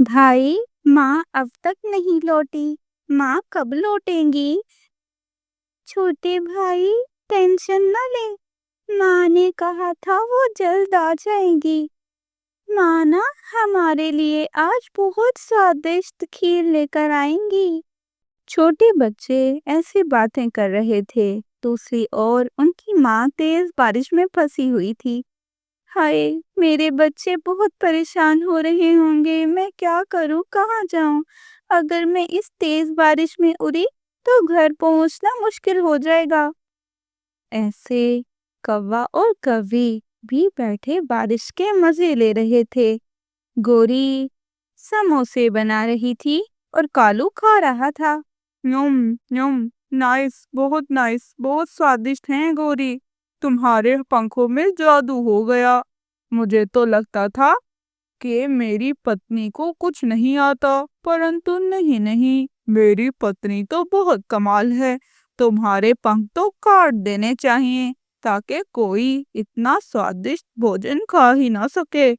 भाई, माँ अब तक नहीं लौटी। माँ कब लौटेंगी? छोटे भाई, टेंशन न ले। माँ ने कहा था वो जल्द आ जाएंगी। माँ ना हमारे लिए आज बहुत स्वादिष्ट खीर लेकर आएंगी। छोटे बच्चे ऐसी बातें कर रहे थे। दूसरी ओर उनकी माँ तेज बारिश में फंसी हुई थी। हाय, मेरे बच्चे बहुत परेशान हो रहे होंगे। मैं क्या करूं, कहाँ जाऊं? अगर मैं इस तेज बारिश में उड़ी तो घर पहुंचना मुश्किल हो जाएगा। ऐसे कौवा और कौवी भी बैठे बारिश के मजे ले रहे थे। गोरी समोसे बना रही थी और कालू खा रहा था। यम यम, नाइस, बहुत नाइस, बहुत स्वादिष्ट हैं गोरी। तुम्हारे पंखों में जादू हो गया। मुझे तो लगता था कि मेरी पत्नी को कुछ नहीं आता, परंतु नहीं नहीं, मेरी पत्नी तो बहुत कमाल है। तुम्हारे पंख तो काट देने चाहिए ताकि कोई इतना स्वादिष्ट भोजन खा ही ना सके।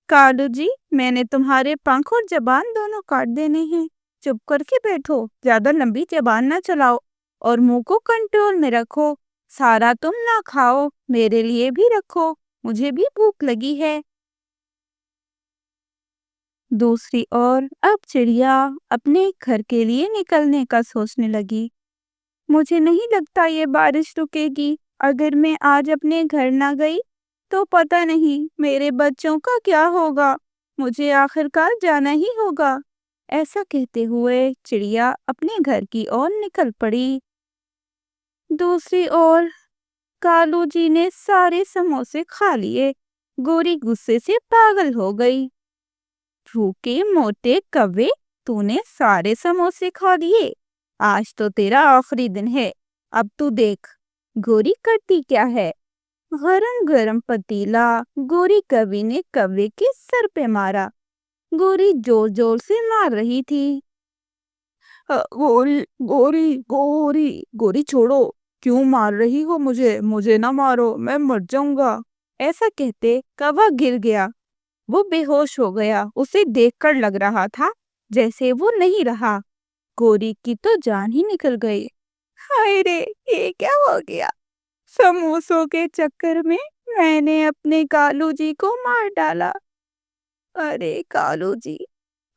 कालू जी, मैंने तुम्हारे पंख और जबान दोनों काट देने हैं। चुप करके बैठो, ज्यादा लंबी जबान ना चलाओ और मुंह को कंट्रोल में रखो। सारा तुम ना खाओ, मेरे लिए भी रखो, मुझे भी भूख लगी है। दूसरी ओर अब चिड़िया अपने घर के लिए निकलने का सोचने लगी। मुझे नहीं लगता ये बारिश रुकेगी। अगर मैं आज अपने घर ना गई तो पता नहीं मेरे बच्चों का क्या होगा। मुझे आखिरकार जाना ही होगा। ऐसा कहते हुए चिड़िया अपने घर की ओर निकल पड़ी। दूसरी ओर कालू जी ने सारे समोसे खा लिए। गोरी गुस्से से पागल हो गई। भूखे मोटे कौवे, तूने सारे समोसे खा लिए। आज तो तेरा आखिरी दिन है। अब तू देख गोरी करती क्या है। गरम गरम पतीला गोरी कवि ने कौवे के सर पे मारा। गोरी जोर जोर से मार रही थी। गोरी गोरी गोरी गोरी छोड़ो, क्यों मार रही हो मुझे? मुझे ना मारो, मैं मर जाऊंगा। ऐसा कहते कौवा गिर गया। वो बेहोश हो गया। उसे देखकर लग रहा था जैसे वो नहीं रहा। गोरी की तो जान ही निकल गई। हाय रे, ये क्या हो गया? समोसों के चक्कर में मैंने अपने कालू जी को मार डाला। अरे कालू जी,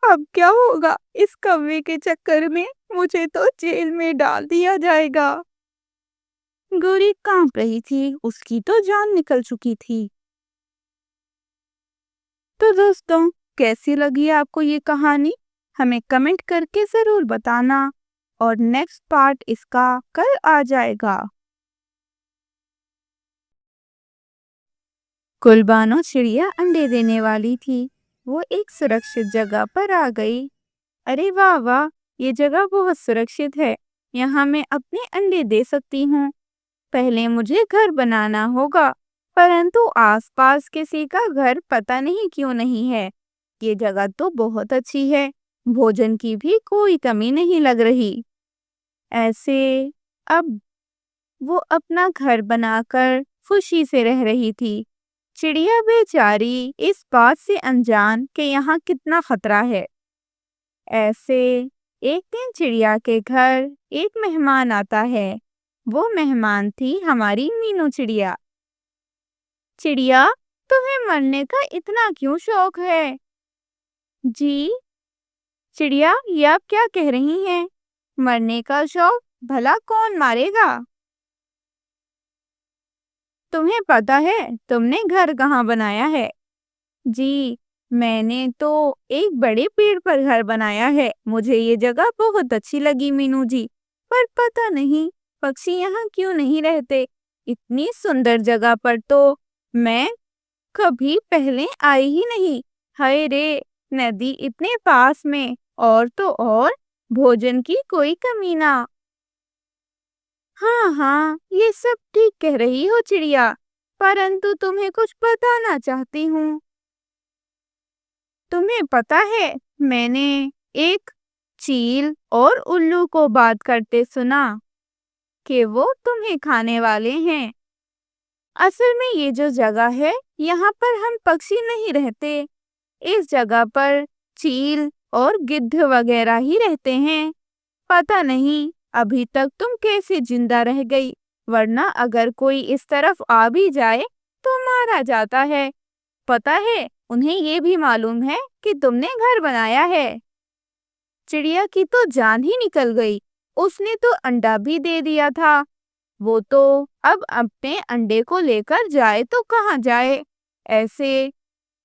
अब क्या होगा? इस कौवे के चक्कर में मुझे तो जेल में डाल दिया जाएगा। गोरी कांप रही थी, उसकी तो जान निकल चुकी थी। तो दोस्तों, कैसी लगी आपको ये कहानी? हमें कमेंट करके जरूर बताना और नेक्स्ट पार्ट इसका कल आ जाएगा। कुलबानो चिड़िया अंडे देने वाली थी। वो एक सुरक्षित जगह पर आ गई। अरे वाह वाह, ये जगह बहुत सुरक्षित है। यहाँ मैं अपने अंडे दे सकती हूँ। पहले मुझे घर बनाना होगा, परंतु आसपास किसी का घर पता नहीं क्यों नहीं है। ये जगह तो बहुत अच्छी है। भोजन की भी कोई कमी नहीं लग रही। ऐसे अब वो अपना घर बनाकर खुशी से रह रही थी। चिड़िया बेचारी इस बात से अनजान कि यहाँ कितना खतरा है। ऐसे एक दिन चिड़िया के घर एक मेहमान आता है। वो मेहमान थी हमारी मीनू चिड़िया। चिड़िया, तुम्हें मरने का इतना क्यों शौक है? जी चिड़िया, ये आप क्या कह रही हैं? मरने का शौक भला कौन मारेगा? तुम्हें पता है तुमने घर कहाँ बनाया है? जी, मैंने तो एक बड़े पेड़ पर घर बनाया है। मुझे ये जगह बहुत अच्छी लगी मीनू जी। पर पता नहीं पक्षी यहाँ क्यों नहीं रहते। इतनी सुंदर जगह पर तो मैं कभी पहले आई ही नहीं। हाय रे, नदी इतने पास में, और तो और भोजन की कोई कमी ना। हाँ हाँ, ये सब ठीक कह रही हो चिड़िया, परंतु तुम्हें कुछ बताना चाहती हूँ। तुम्हें पता है, मैंने एक चील और उल्लू को बात करते सुना कि वो तुम्हें खाने वाले हैं। असल में ये जो जगह है, यहाँ पर हम पक्षी नहीं रहते। इस जगह पर चील और गिद्ध वगैरह ही रहते हैं। पता नहीं अभी तक तुम कैसे जिंदा रह गई, वरना अगर कोई इस तरफ आ भी जाए तो मारा जाता है। पता है, उन्हें ये भी मालूम है कि तुमने घर बनाया है। चिड़िया की तो जान ही निकल गई, उसने तो अंडा भी दे दिया था। वो तो अब अपने अंडे को लेकर जाए तो कहाँ जाए। ऐसे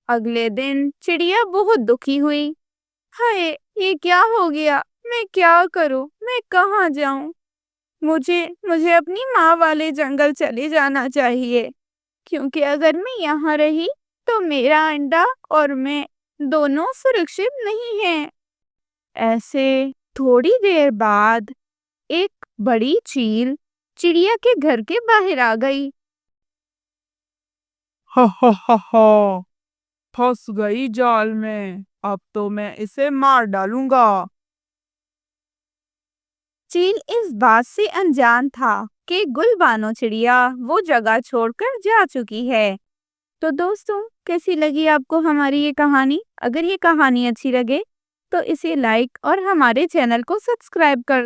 अगले दिन चिड़िया बहुत दुखी हुई। हाय, ये क्या हो गया, मैं क्या करूं, मैं कहाँ जाऊं। मुझे मुझे अपनी माँ वाले जंगल चले जाना चाहिए, क्योंकि अगर मैं यहाँ रही तो मेरा अंडा और मैं दोनों सुरक्षित नहीं हैं। ऐसे थोड़ी देर बाद एक बड़ी चील चिड़िया के घर के बाहर आ गई। हा हा हा हा, फंस गई जाल में। अब तो मैं इसे मार डालूंगा। चील इस बात से अनजान था कि गुलबानो चिड़िया वो जगह छोड़कर जा चुकी है। तो दोस्तों, कैसी लगी आपको हमारी ये कहानी? अगर ये कहानी अच्छी लगे तो इसे लाइक और हमारे चैनल को सब्सक्राइब कर